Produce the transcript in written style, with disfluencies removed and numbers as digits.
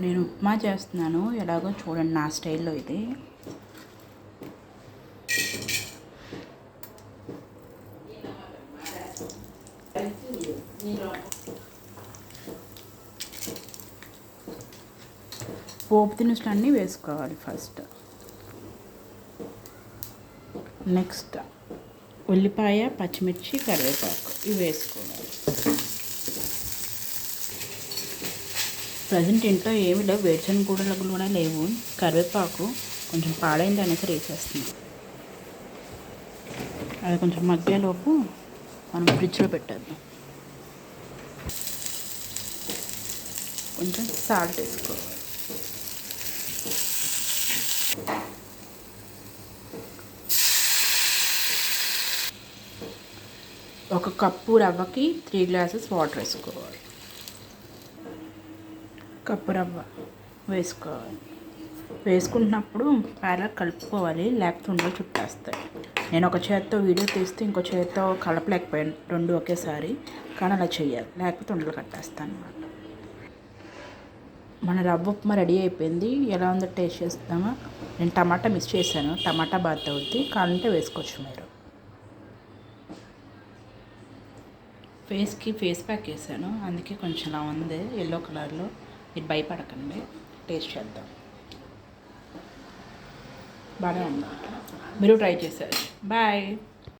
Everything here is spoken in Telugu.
నేను ఉప్మా చేస్తున్నాను, ఎలాగో చూడండి నా స్టైల్లో ఇది. పోపు దినుసులన్నీ వేసుకోవాలి ఫస్ట్. నెక్స్ట్ ఉల్లిపాయ, పచ్చిమిర్చి, కరివేపాకు ఇవి వేసుకోవాలి. ప్రజెంట్ ఇంట్లో ఏమి లేవు, వేరుశనగ గుడ్డలు కూడా లేవు. కరివేపాకు కొంచెం పాడైంది అనేసి వేసేస్తున్నాం. అది కొంచెం మగ్గేలోపు మనం ఫ్రిడ్జ్లో పెట్టేద్దాం. కొంచెం సాల్ట్ వేసుకోవాలి. ఒక కప్పు రవ్వకి 3 గ్లాసెస్ వాటర్ వేసుకోవాలి. కప్పు రవ్వ వేసుకోవాలి. వేసుకుంటున్నప్పుడు బాగా కలుపుకోవాలి, లేకపోతే ఉండలు చుట్టేస్తాయి. నేను ఒక చేత్తో వీడియో తీస్తే ఇంకో చేత్తో కలపలేకపోయాను రెండు ఒకేసారి, కానీ అలా చేయాలి, లేకపోతే ఉండలు కట్టేస్తాను అన్నమాట. మన రవ్వ ఉప్మా రెడీ అయిపోయింది. ఎలా ఉందో టేస్ట్ చేస్తామా. నేను టమాటా మిక్స్ చేశాను, టమాటా బాత్ అవుద్ది, కావాలంటే వేసుకోవచ్చు మీరు. ఫేస్కి ఫేస్ ప్యాక్ వేసాను, అందుకే కొంచెం ఇలా ఉంది ఎల్లో కలర్లో. మీరు భయపడకండి, టేస్ట్ చేద్దాం. బాగా ఉంది, మీరు ట్రై చేశారు. బాయ్.